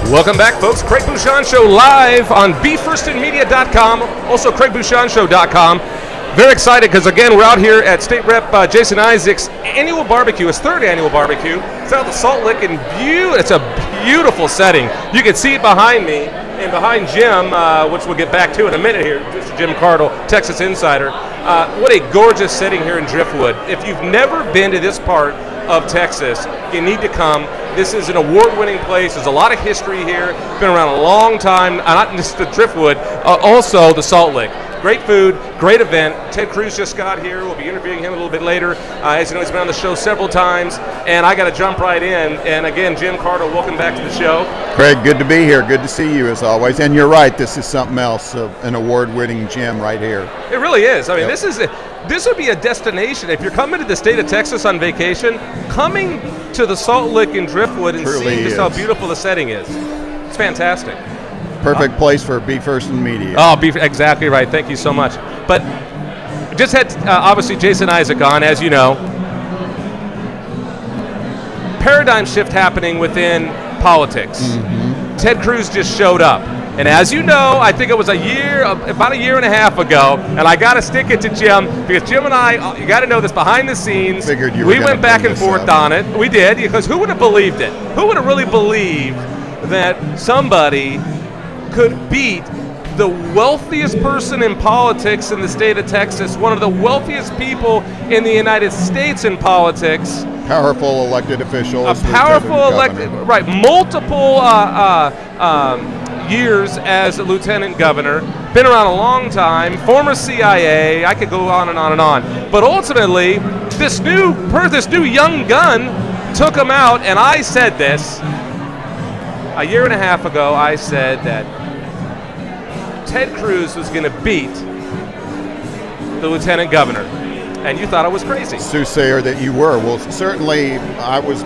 Welcome back, folks. Craig Bushon Show live on BeFirstInMedia.com, also CraigBushonShow.com. Very excited because, again, we're out here at State Rep Jason Isaac's annual barbecue, his third annual barbecue. It's out at the Salt Lick in View. It's a beautiful setting. You can see it behind me and behind Jim, which we'll get back to in a minute here. This is Jim Cardle, Texas Insider. What a gorgeous setting here in Driftwood. If you've never been to this part of Texas, you need to come. This is an award-winning place. There's a lot of history here. Been around a long time. Not just the Driftwood, also the Salt Lick. Great food, great event. Ted Cruz just got here. We'll be interviewing him a little bit later. As you know, he's been on the show several times, and I got to jump right in. And again, Jim Cardle, welcome back to the show. Craig, good to be here. Good to see you as always. And you're right, this is something else, an award-winning gym right here. It really is. I mean, this would be a destination. If you're coming to the state of Texas on vacation, coming to the Salt Lick in Driftwood and seeing just how beautiful the setting is. It's fantastic. Perfect place for Be First in Media. Oh, exactly right. Thank you so much. But just had, obviously, Jason Isaac on, as you know. Paradigm shift happening within politics. Mm-hmm. Ted Cruz just showed up. And as you know, I think it was about a year and a half ago, and I got to stick it to Jim, because Jim and I, you got to know this behind the scenes, we went back and forth on it. We did, because who would have believed it? Who would have really believed that somebody could beat the wealthiest person in politics in the state of Texas, one of the wealthiest people in the United States in politics. Powerful elected official. A powerful elected, right, multiple years as a lieutenant governor, been around a long time, former CIA, I could go on and on and on. But ultimately, this new young gun took him out, and I said this, a year and a half ago, I said that Ted Cruz was going to beat the lieutenant governor, and you thought I was crazy. Soothsayer that you were. Well, certainly I was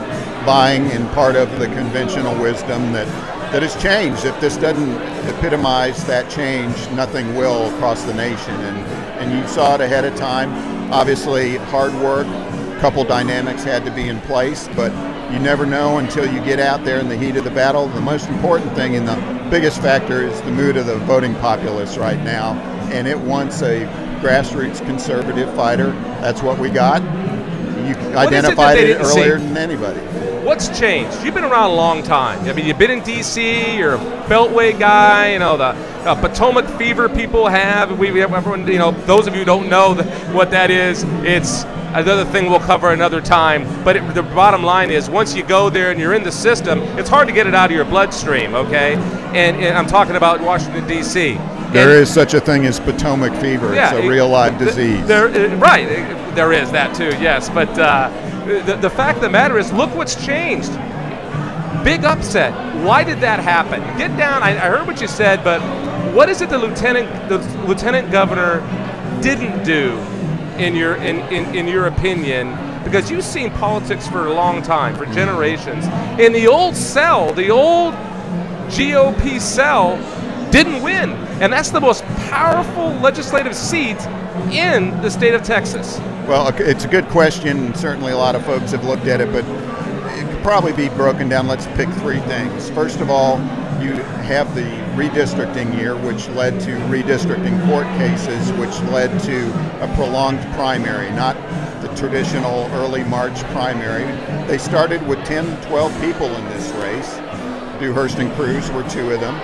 buying in part of the conventional wisdom that has changed. If this doesn't epitomize that change, nothing will across the nation. And you saw it ahead of time. Obviously, hard work, a couple dynamics had to be in place, but you never know until you get out there in the heat of the battle. The most important thing and the biggest factor is the mood of the voting populace right now. And it wants a grassroots conservative fighter. That's what we got. You identified it earlier than anybody. What's changed? You've been around a long time. I mean, you've been in D.C., you're a Beltway guy, you know, the Potomac fever people have. Everyone, you know, those of you who don't know what that is, it's another thing we'll cover another time. But the bottom line is, once you go there and you're in the system, it's hard to get it out of your bloodstream, okay? And I'm talking about Washington, D.C. There is such a thing as Potomac fever. Yeah, it's a real live disease. Right, there is that too, yes. But the fact of the matter is, look what's changed. Big upset. Why did that happen? Get down. I heard what you said, but what is it the lieutenant governor didn't do, in your opinion? Because you've seen politics for a long time, for generations. In the old cell, the old GOP cell didn't win, and that's the most powerful legislative seat in the state of Texas. Well, it's a good question. Certainly a lot of folks have looked at it, but it could probably be broken down. Let's pick three things. First of all, you have the redistricting year, which led to redistricting court cases, which led to a prolonged primary, not the traditional early March primary. They started with 10, 12 people in this race. Dewhurst and Cruz were two of them.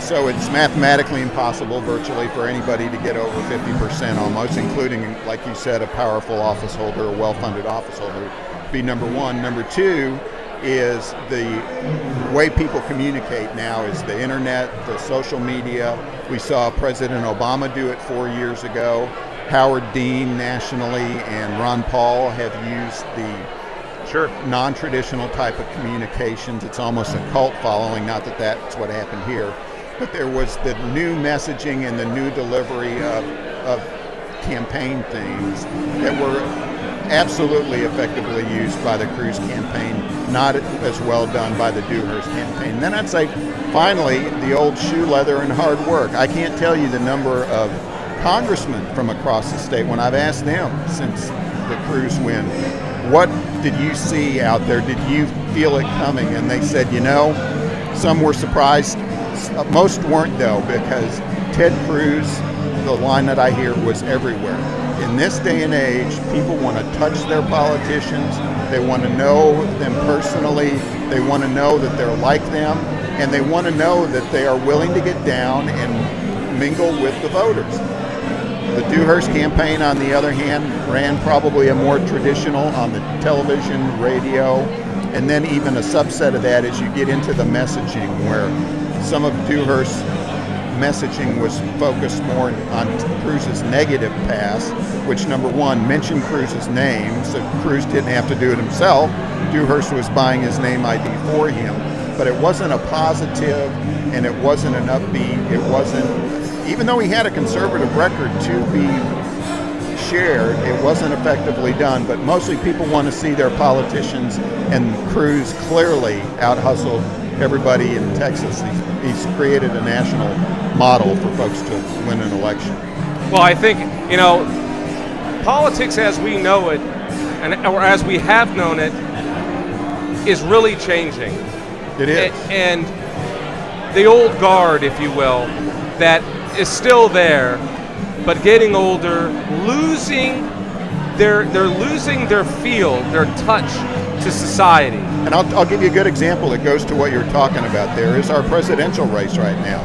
So it's mathematically impossible virtually for anybody to get over 50% almost, including, like you said, a powerful office holder, a well-funded office holder, be number one. Number two is the way people communicate now is the internet, the social media. We saw President Obama do it 4 years ago. Howard Dean nationally and Ron Paul have used the non-traditional type of communications. It's almost a cult following, not that that's what happened here. But there was the new messaging and the new delivery of campaign things that were absolutely effectively used by the Cruz campaign, not as well done by the Dewhurst campaign. And then I'd say, finally, the old shoe leather and hard work. I can't tell you the number of congressmen from across the state, when I've asked them since the Cruz win, what did you see out there? Did you feel it coming? And they said, you know, Some were surprised. Most weren't, though, because Ted Cruz, the line that I hear, was everywhere. In this day and age, people want to touch their politicians. They want to know them personally. They want to know that they're like them. And they want to know that they are willing to get down and mingle with the voters. The Dewhurst campaign, on the other hand, ran probably a more traditional on the television, radio, and then even a subset of that as you get into the messaging, where some of Dewhurst's messaging was focused more on Cruz's negative past, which, number one, mentioned Cruz's name, so Cruz didn't have to do it himself. Dewhurst was buying his name ID for him, but it wasn't a positive and it wasn't an upbeat. It wasn't, even though he had a conservative record to be shared, it wasn't effectively done. But mostly people want to see their politicians, and Cruz clearly out-hustled everybody in Texas. He's created a national model for folks to win an election. Well, I think, you know, politics as we know it, or as we have known it, is really changing. It is. And the old guard, if you will, that is still there, but getting older, they're losing their feel, their touch to society. And I'll give you a good example that goes to what you're talking about there, is our presidential race right now.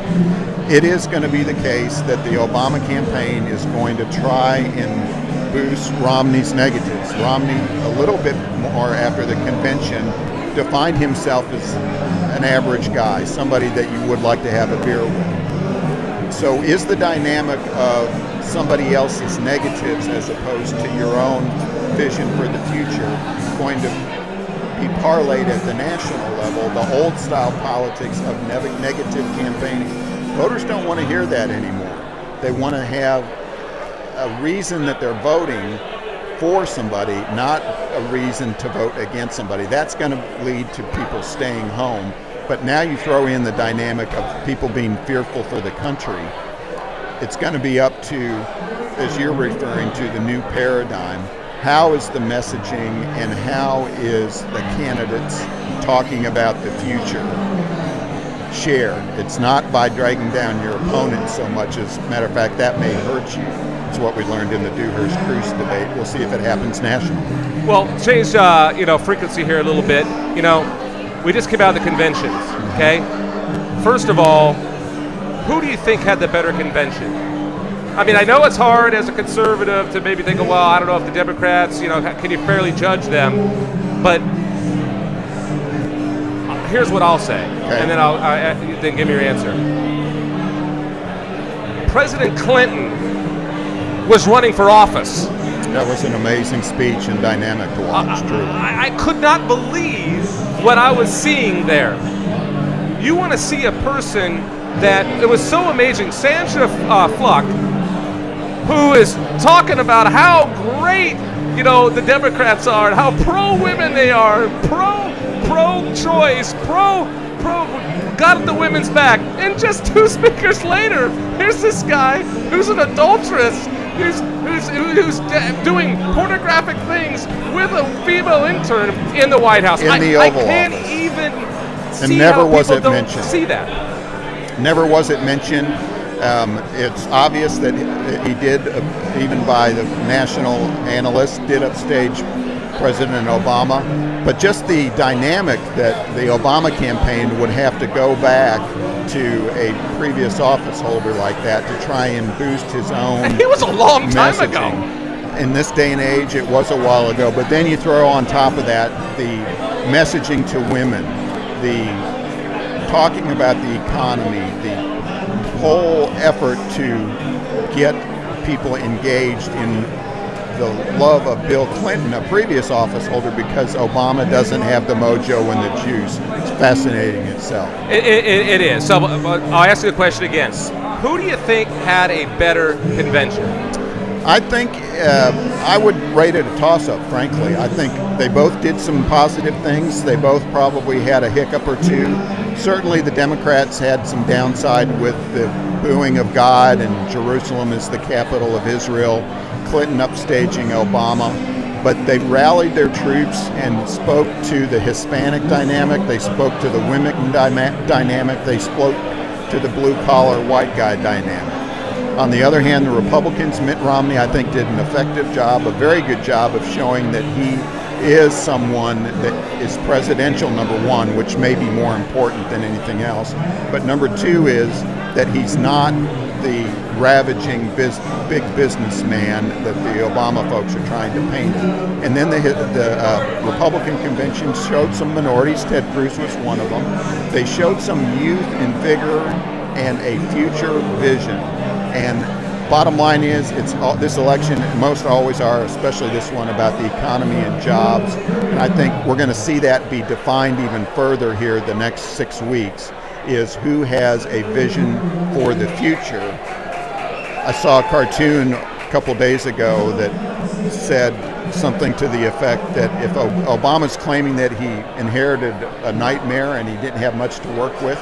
It is going to be the case that the Obama campaign is going to try and boost Romney's negatives. Romney, a little bit more after the convention, defined himself as an average guy, somebody that you would like to have a beer with. So is the dynamic of somebody else's negatives as opposed to your own vision for the future going to be parlayed at the national level, the old style politics of negative campaigning? Voters don't want to hear that anymore. They want to have a reason that they're voting for somebody, not a reason to vote against somebody. That's going to lead to people staying home. But now you throw in the dynamic of people being fearful for the country. It's going to be up to, as you're referring to, the new paradigm. How is the messaging and how is the candidates talking about the future shared? It's not by dragging down your opponent so much as, matter of fact, that may hurt you. It's what we learned in the Dewhurst-Cruz debate. We'll see if it happens nationally. Well, change frequency here a little bit. You know, we just came out of the conventions, okay? First of all, who do you think had the better convention? I mean, I know it's hard as a conservative to maybe think, well, I don't know if the Democrats, can you fairly judge them? But here's what I'll say, okay, and then then give me your answer. President Clinton was running for office. That was an amazing speech and dynamic to watch, truly. I could not believe what I was seeing there. You want to see a person that, it was so amazing, Sandra Fluck, who is talking about how great, the Democrats are and how pro-women they are, pro-choice, got the women's back. And just 2 speakers later, here's this guy who's an adulteress, who's doing pornographic things with a female intern in the White House. In the Oval Office. I can't even see how people don't see that. Never was it mentioned. It's obvious that he did, even by the national analysts, did upstage President Obama. But just the dynamic that the Obama campaign would have to go back to a previous office holder like that to try and boost his own. And he was a long time ago. In this day and age, it was a while ago. But then you throw on top of that the messaging to women, the talking about the economy, the whole effort to get people engaged in the love of Bill Clinton, a previous office holder, because Obama doesn't have the mojo and the juice. It's fascinating itself. It is. So I'll ask you the question again. Who do you think had a better convention? I think I would rate it a toss-up, frankly. I think they both did some positive things. They both probably had a hiccup or two. Certainly the Democrats had some downside with the booing of God and Jerusalem is the capital of Israel, Clinton upstaging Obama. but they rallied their troops and spoke to the Hispanic dynamic, they spoke to the women dynamic, they spoke to the blue-collar white guy dynamic. On the other hand, the Republicans, Mitt Romney, I think, did an effective job, a very good job of showing that he is someone that is presidential, number one, which may be more important than anything else. But number two is that he's not the ravaging big businessman that the Obama folks are trying to paint him. And then the Republican convention showed some minorities. Ted Cruz was one of them. They showed some youth and vigor and a future vision. And bottom line is, this election, most always are, especially this one, about the economy and jobs. And I think we're going to see that be defined even further here the next 6 weeks, is who has a vision for the future. I saw a cartoon a couple days ago that said something to the effect that if Obama's claiming that he inherited a nightmare and he didn't have much to work with,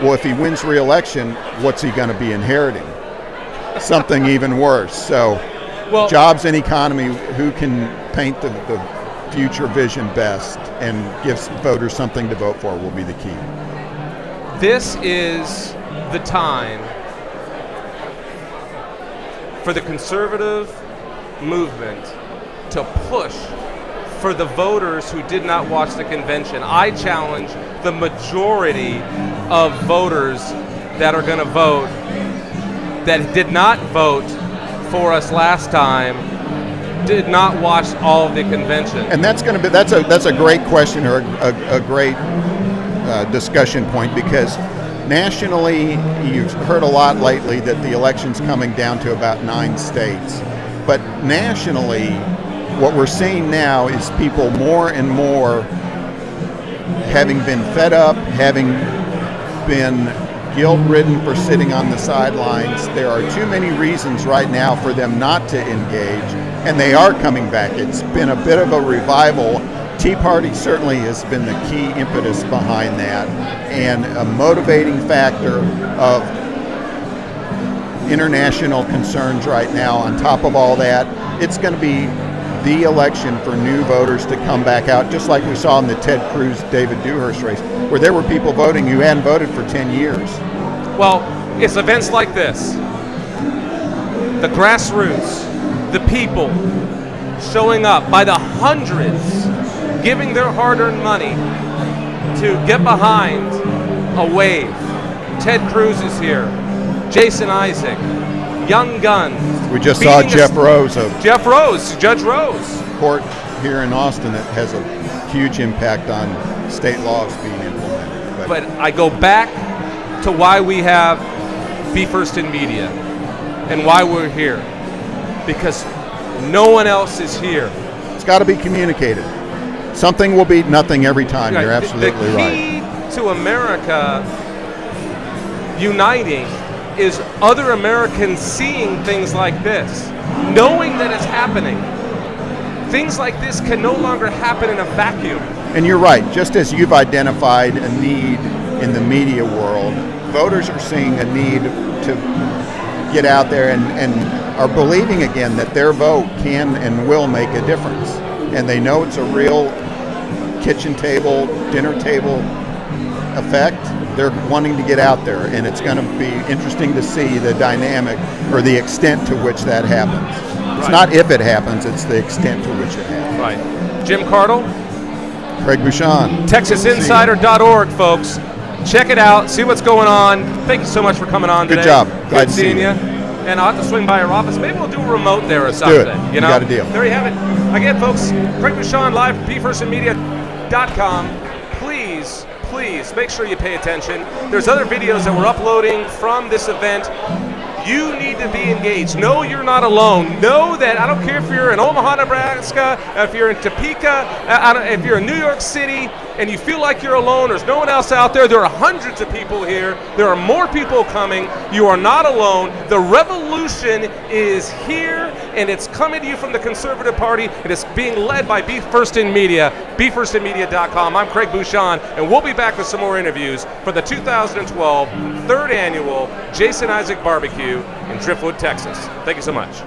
well, if he wins re-election, what's he going to be inheriting? Something even worse. So, well, jobs and economy, who can paint the future vision best and gives voters something to vote for will be the key. This is the time for the conservative movement to push for the voters who did not watch the convention. I challenge the majority of voters that are going to vote that did not vote for us last time, did not watch all of the convention. And that's going to be that's a great question, or a great discussion point, because nationally you've heard a lot lately that the election's coming down to about 9 states. But nationally, what we're seeing now is people more and more having been fed up, having been guilt-ridden for sitting on the sidelines. There are too many reasons right now for them not to engage, and they are coming back. It's been a bit of a revival. Tea Party certainly has been the key impetus behind that, and a motivating factor of international concerns right now. On top of all that, it's going to be the election for new voters to come back out, just like we saw in the Ted Cruz-David Dewhurst race, where there were people voting who hadn't voted for 10 years. Well, it's events like this, the grassroots, the people showing up by the hundreds, giving their hard-earned money to get behind a wave. Ted Cruz is here, Jason Isaac, young guns. We just saw Jeff Rose. Judge Rose. Court here in Austin that has a huge impact on state laws being implemented. But I go back to why we have Be First in Media and why we're here. Because no one else is here. It's got to be communicated. Something will beat nothing every time. You're absolutely right. The key to America uniting is other Americans seeing things like this, knowing that it's happening. Things like this can no longer happen in a vacuum. And you're right. Just as you've identified a need in the media world, voters are seeing a need to get out there and are believing again that their vote can and will make a difference. And they know it's a real kitchen table, dinner table effect. They're wanting to get out there, and it's going to be interesting to see the dynamic or the extent to which that happens. It's not if it happens, it's the extent to which it happens. Right. Jim Cardle. Craig Bushon. TexasInsider.org, folks. Check it out. See what's going on. Thank you so much for coming on today. Good job. Glad seeing you. And I'll have to swing by your office. Maybe we'll do a remote there or Let's something. Do it. You know? Got a deal. There you have it. Again, folks, Craig Bushon live from BeFirstInMedia.com. Please make sure you pay attention. There's other videos that we're uploading from this event. You need to be engaged. Know you're not alone. Know that I don't care if you're in Omaha, Nebraska, if you're in Topeka, if you're in New York City, and you feel like you're alone, there's no one else out there. There are hundreds of people here. There are more people coming. You are not alone. The revolution is here, and it's coming to you from the Conservative Party. It is being led by Be First in Media, BeFirstInMedia.com. I'm Craig Bushon, and we'll be back with some more interviews for the 2012 3rd Annual Jason Isaac BBQ in Driftwood, Texas. Thank you so much.